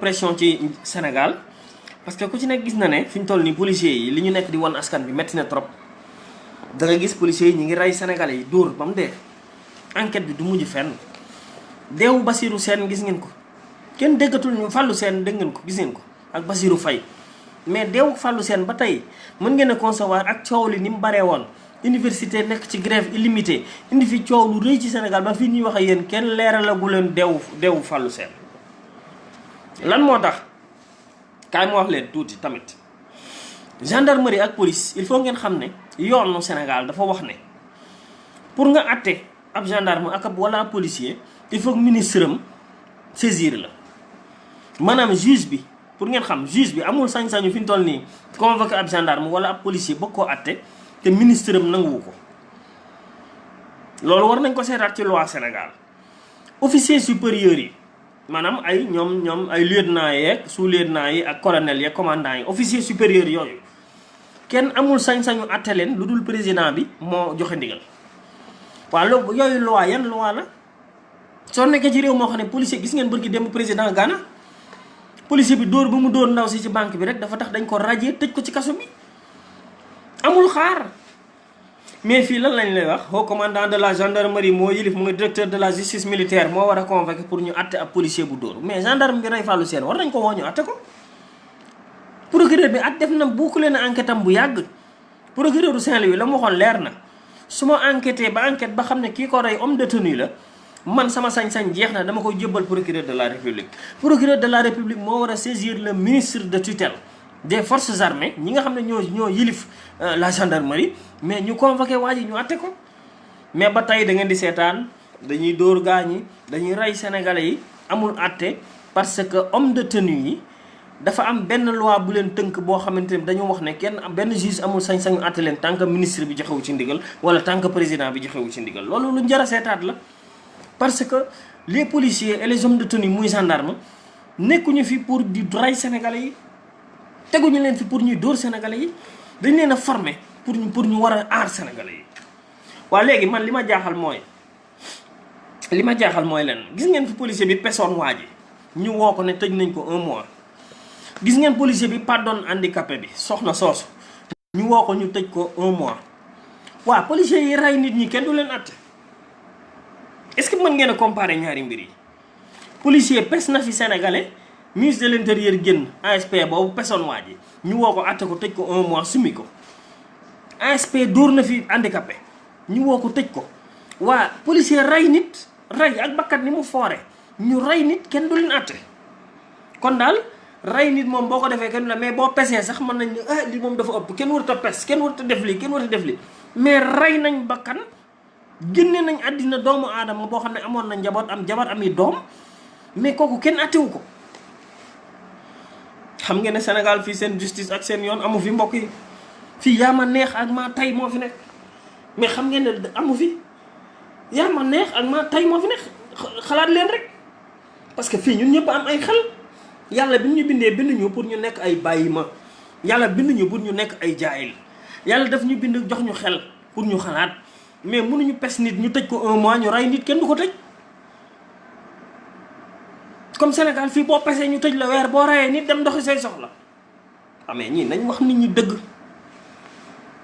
pression ci Sénégal parce que ku ci nekk gis na ne fi ñu toll nii policiers yi li ñu nekk di wan askan bi métti na trop da nga gis policiers yi ñu ngi rey sénégalais yi dóor ba mu dee enquête bi du mujj fenn deewu Basirou Sène gis ngeen ko kenn déggatul ñu Fallou Sène dégg ngeen ko gis ngeen ko ak Basirou Faye mais deewu Fallou Sène ba tey mën ngeen a concevoir ak coow li ni mu baree woon université nekk ci grève illimité indi fi coow lu rëy ci Sénégal ba fii ñuy wax ak yéen kenn leeralagu leen deewu Fallou Sène lan moo tax kaay ma wax leen tuuti tamit gendarmerie ak police il faut ngeen xam ne yoonu Sénégal dafa wax ne pour nga àtte ab gendarme ak ab wala ab policier il faut que ministre am saisir la maanaam juge bi pour ngeen xam juge bi amul sañ-sañu fi ñu toll nii convoqué ab gendarme wala ab policier bëgg koo àtte te ministre am nanguwu ko loolu war nañ ko seetaat ci loi Sénégal officier supérieur yi maanaam ay ñoom ay lieutenant yeeg sous-lieutenant yi ak colonel yeeg commandant yi officier supérieur yooyu kenn amul sañ-sañu àtte leen lu dul président bi moo joxe ndigal waaw loolu yooyu loi yan loi la soo nekkee ci réew moo xam ne policier gis ngeen bërki démb président Ghana policier bi dóor ba mu dóor ndaw si ci banque bi rek dafa tax dañ ko radier tëj ko ci kaso bi amul xaar mais fii lan lañ lay wax haut commandant de la gendarmerie moo yilif mu ngi directeur de la justice militaire moo war a convoquer pour ñu àtte ab policier bu dóor mais gendarme bi rey Fallou Sène war nañ ko woo ñu àtte ko procureur bi at def na boucler na enquête am bu yàgg procureur du Saint-Louis la mu waxoon leer na su ma enquêté ba enquête ba xam ne kii ko rey homme de tenue la man sama sañ-sañ jeex na dama koy jébbal procureur de la république procureur de la république moo war a saisir le ministre de tutelle des forces armées ñi nga xam ne ñoo yilif la gendarmerie mais ñu convoqué waa ji ñu àtte ko mais ba tey da ngeen di seetaan dañuy dóor gaañi dañuy rey sénégalais yi amul àtte parce que homme de tenue yi dafa am benn loi bu leen tënk boo xamante ne dañu wax ne kenn benn juge amul sañ-sañu àtte leen tant que ministre bi joxewu ci ndigal wala tant que président bi joxewu ci ndigal loolu lu jar a seetaat la parce que les policiers et les hommes de tenue muy gendarme nekkuñu fi pour di rey sénégalais yi teguñu leen fi pour ñuy dóor sénégalais yi dañ leen a former pour ñu war a aar sénégalais yi waaw léegi man li ma jaaxal mooy leen gis ngeen fi policier bi pesoon waa ji ñu woo ko ne tëj nañ ko 1 mois gis ngeen policier bi pardon handicapé bi soxna soosu ñu woo ko ñu tëj ko 1 mois waaw policier yi rey nit ñi kenn du leen àtte est-ce que mën ngeen a comparer ñaari mbir yi policier pes na fi sénégalais ministre de l'intérieur génn ASP boobu pesoon waa ji ñu woo ko àtte ko tëj ko 1 mois summi ko ASP dóor na fi handicapé ñu woo ko tëj ko waa policier rey nit rey ak bakkat ni mu foore ñu rey nit kenn du leen àtte kon daal rey nit moom boo ko defee kenn du la mais boo pesee sax mën nañ li moom dafa ëpp kenn warut a pes kenn warut a def lii kenn warut a def lii mais rey nañ bakkan génne nañ àddina doomu aadama boo xam ne amoon na njaboot am jabar am yi doom mais kooku kenn àttewu ko xam ngeen ne Sénégal fii seen justice ak seen yoon amu fi mbokk yi fii yaa ma neex ak maa tay moo fi nekk mais xam ngeen ne amu fi yaa ma neex ak maa tay moo fi nekk xalaat leen rek parce que fii ñun ñëpp am ay xel yàlla bi ñu bindee binduñu pour ñu nekk ay bàyyi ma yàlla binduñu pour ñu nekk ay jaayil yàlla daf ñu bind jox ñu xel pour ñu xalaat mais mënuñu pes nit ñu tëj ko 1 mois ñu rey nit kenn du ko tëj comme Sénégal fii boo pesee ñu tëj la weer boo reyee nit dem doxi say soxla amee ñii nañ wax nit ñi dëgg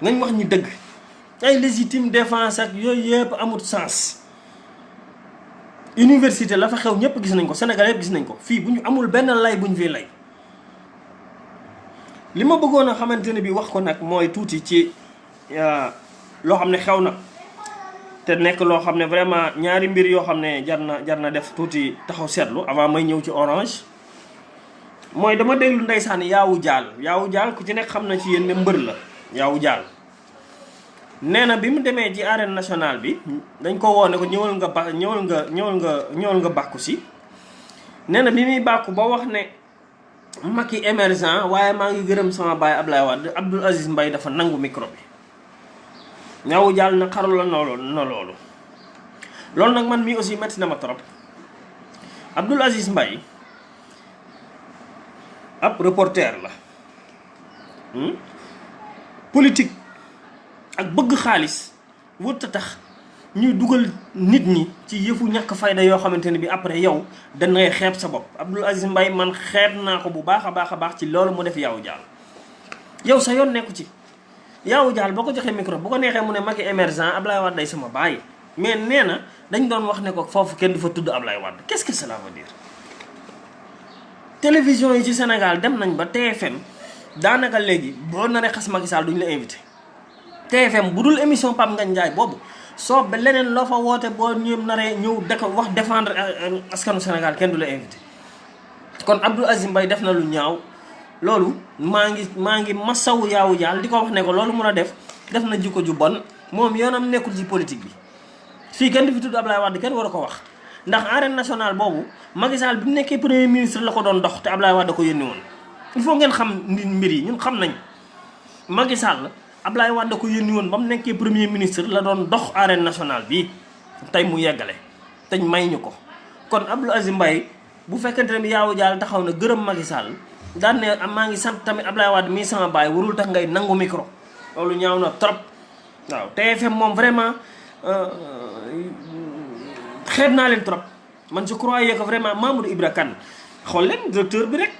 nañ wax ñi dëgg ay légitime défense ak yooyu yëpp amut sens université la fa xew ñëpp gis nañ ko Sénégal yëpp gis nañ ko fii bu ñu amul benn lay bu ñu fi lay li ma bëggoon a xamante ne bi wax ko nag mooy tuuti ci loo xam ne xew na te nekk loo xam ne vraiment ñaari mbir yoo xam ne jar na def tuuti taxaw seetlu avant may ñëw ci Orange mooy dama déglu ndeysaan yaawu jaal ku ci nekk xam na ci yéen ne mbër la yaawu jaal nee na bi mu demee ci arène nationale bi dañ ko woo ne ko ñëwal nga bàkku si nee na bi muy bàkku ba wax ne Macky émergent waaye maa ngi gërëm sama baay Ablaye Wade Abdoul Aziz Mbaye dafa nangu micro bi ñaawu jaal na xaru la na loolu nag man mii aussi metti na ma trop Abdoul Aziz Mbaye ab reporter la politique ak bëgg xaalis wërta tax ñuy dugal nit ñi ci yëfu ñàkk fayda yoo xamante ne bi après yow da ngay xeeb sa bopp. Abdoul Aziz Mbaye man xeeb naa ko bu baax a baax ci loolu mu def Yawou Dial. yow sa yoon nekku ci Yawou Dial boo ko joxee micro bu ko neexee mu ne Macky émergent Ablaye Wade day sama baay mais nee na dañ doon wax ne ko foofu kenn du fa tudd Ablaye Wade qu'est-ce que cela veut dire. télévision yi ci Sénégal dem nañ ba TFM daanaka léegi boo naree xas Macky Sall duñu la invité. TFM bu dul émission Pape Ngagne Ndiaye boobu soo ba leneen loo fa woote boo ñëw naree ñëw da ko wax défendre askanu Sénégal kenn du la invité. kon Abdoul Aziz Mbaye def na lu ñaaw loolu maa ngi masawu Yawou Dial di ko wax ne ko loolu mun a def na jikko ju bon moom yoonam nekkul ci politique bi. fii kenn du fi tudd Ablaye Wade kenn war a ko wax ndax arène nationale boobu Macky Sall bi mu nekkee premier ministre la ko doon dox te Ablaye Wade ko yónni woon. il faut ngeen xam mbir yi ñun xam nañ Macky Sall Ablaye Wade ko yónni woon ba mu nekkee premier ministre la doon dox arène nationale bi tey mu yeggale teñ may ñu ko. kon Abdoul Aziz Mbaye bu fekkente ne Yawou Dial taxaw na gërëm Macky Sall daan ne maa ngi sant tamit Ablaye Wade mii sama baay warul tax ngay nangu micro loolu ñaaw na trop. waaw TFM moom vraiment xeeb naa leen trop man je croyais que vraiment Mamadou Ibra Kane xool leen directeur bi rek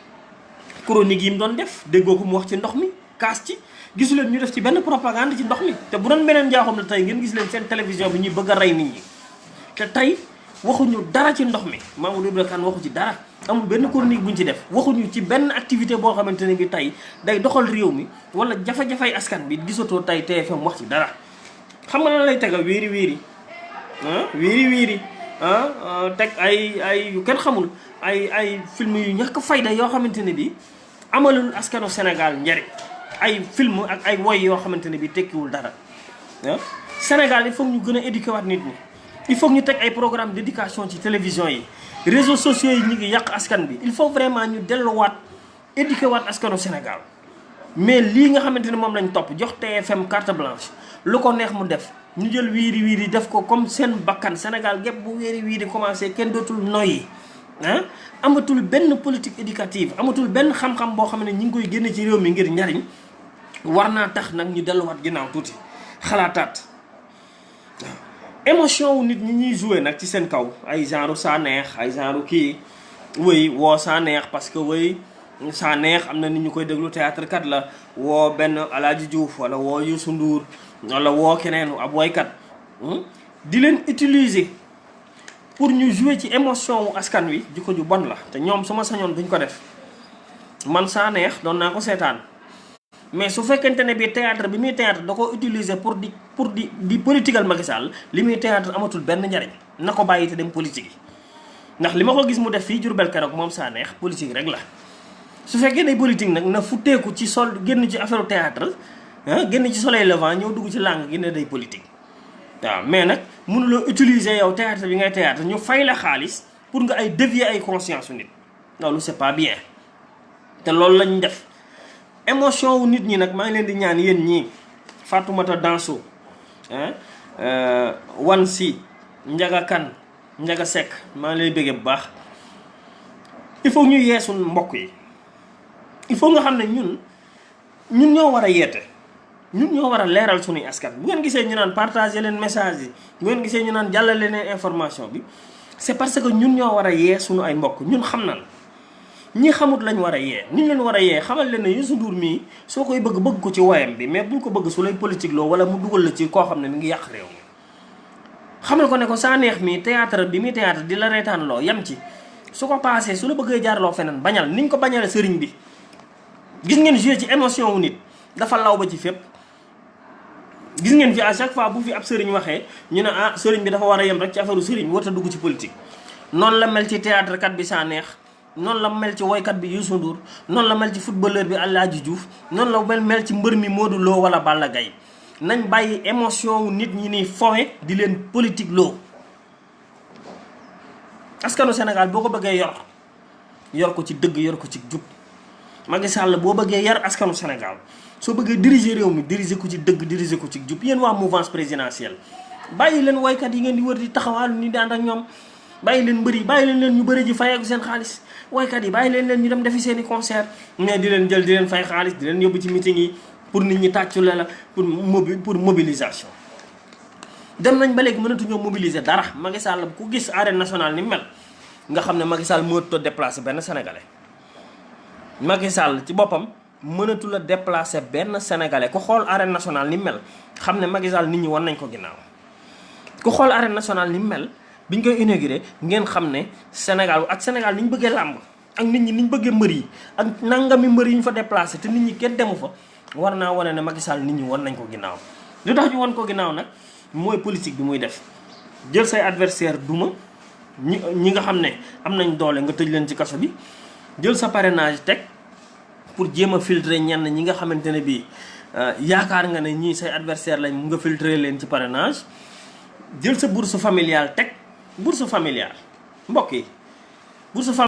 chronique yi mu doon def déggoo ko mu wax ci ndox mi kaas ci gisu leen ñu def ci benn propagande ci ndox mi. te bu doon beneen njaaxum la tey ngeen gis leen seen télévision bi ñuy bëgg a rey nit ñi te tey waxuñu dara ci ndox mi Mamadou Ibra Kane waxu ci dara amul benn chronique buñ ci def waxuñu ci benn activité boo xamante ne bi tey day doxal réew mi wala jafe-jafay askan bi gisatoo tey TFM wax ci dara. xam nga lan lay tega wéeri wéeri teg ay yu kenn xamul ay film yu ñàkk fayda yoo xamante ne bi amalul askanu Sénégal njariñ ay film ak ay woy yoo xamante ne bi tekkiwul dara Sénégal il faut ñu gën a éduquer waat nit ñi. il faut ñu teg ay programme d'éducation ci télévision yi réseaux sociaux yi ñu ngi yàq askan bi il faut vraiment ñu delluwaat éduquer waat askanu Sénégal mais lii nga xamante ne moom lañ topp jox TFM carte blanche lu ko neex mu def ñu jël wiiri def ko comme seen bakkan Sénégal gépp bu wiiri commencé kenn dootul noyyi amatul benn politique éducative amatul benn xam-xam boo xam ne ñi ngi koy génne ci réew mi ngir njariñ war naa tax nag ñu delluwaat ginnaaw tuuti xalaataat émotion wu nit ñi ñuy joué nag ci seen kaw ay genre saa neex ay genre kii wëy woo saa neex parce que wëy saa neex am na nit ñu koy déglu théâtre kat la woo benn Alaaji Diouf wala woo Youssou Ndour wala woo keneen ab woykat di leen utiliser pour ñu jouer ci émotion wu askan wi jikko ju bon la te ñoom su ma sañoon duñ ko def man saa neex doon naa ko seetaan mais su fekkente ne bi théâtre bi muy théâtre da ko utiliser pour di politiqueal Macky Sall li muy théâtre amatul benn njariñ na ko bàyyi te dem politique yi ndax li ma ko gis mu def fii Jurbel keroog moom saa neex politique rek la su fekkee ne politique nag na futteeku ci sol génn ci affaire théâtre génn ci soleil levant ñëw dugg ci langue gi ne day politique waaw mais nag mënuloo utiliser yow théâtre bi ngay théâtre ñu fay la xaalis pour nga ay dévier ay conscience su nit loolu c'est pas bien te loolu lañ def émotion wu nit ñi nag maa ngi leen di ñaan yéen ñii Fatoumata Danso Wan Si Njaga Kan Njaga Seck maa ngi lay bëggee bu baax il faut ñu yeesu mbokk yi il faut nga xam ne ñun ñoo war a yeete ñun ñoo war a leeral suñuy askan bu ngeen gisee ñu naan partager leen message yi bu ngeen gisee ñu naan jàllale leen information bi c'est parce que ñun ñoo war a yee suñu ay mbokk ñun xam nan ñi xamut lañ war a yee ni ñu leen war a yee xamal leen ne Youssou Ndour mii soo koy bëgg ko ci woyam bi mais bul ko bëgg su lay politique loo wala mu dugal la ci koo xam ne mi ngi yàq réew mi xamal ko ne ko saa neex mi théâtre bi muy théâtre di la reetaan loo yam ci su ko passé su la bëggee jaarloo feneen bañal niñ ko bañale sëriñ bi gis ngeen joué ci émotion wu nit dafa law ba ci fépp gis ngeen fi à chaque fois bu fi ab sëriñ waxee ñu ne sëriñ bi dafa war a yem rek ci affaire sëriñ warta dugg ci politique noonu la mel ci théâtre kat bi saa neex noonu la mel ci woykat bi Youssou Ndour noonu la mel ci footballeur bi Alaaji Diouf noonu la mel ci mbër mi Modou Lo wala Balla Gaye nañ bàyyi émotion wu nit ñi ni fowe di leen politique loo askanu Sénégal boo ko bëggee yor ko ci dëgg yor ko ci jub Macky Sall boo bëggee yar askanu Sénégal soo bëggee diriger réew mi diriger ko ci dëgg diriger ko ci jub yéen waa mouvance présidentielle bàyyi leen woykat yi ngeen di wër di taxawaalu ni daan ak ñoom bàyyi leen mbëri bàyyi leen ñu bëri ji fayeeku seen xaalis woykat yi bàyyi leen ñu dem defi seen i concert mais di leen jël di leen fay xaalis di leen yóbbu ci meeting yi pour nit ñi tàccule la pour mobilisation dem nañ ba léegi mënatuñoo mobiliser dara. Macky Sall ku gis arène nationale ni mel nga xam ne Macky Sall mënatu a déplacer benn sénégalais. Macky Sall ci boppam mënatu la déplacer benn sénégalais ku xool arène nationale ni mel xam ne Macky Sall nit ñi wan nañ ko ginnaaw. ku xool arène nationale ni mel biñ koy inauguré ngeen xam ne Sénégal ak Sénégal ni ñu bëggee làmb ak nit ñi ni ñu bëggee mbër yi ak nangami mbër yi ñu fa déplacé te nit ñi kenn demu fa war naa wane ne Macky Sall nit ñi wan nañ ko ginnaaw. lu tax ñu wan ko ginnaaw nag mooy politique bi muy def jël say adversaire duma ñi nga xam ne am nañ doole nga tëj leen ci kaso bi jël sa parrainage teg pour jéem a filtrer ñenn ñi nga xamante ne bii yaakaar nga ne ñii say adversaire lañ mu nga filtrer leen ci parrainage. jël sa bourse familiale teg bourse familiale mbokk yi bourse familiale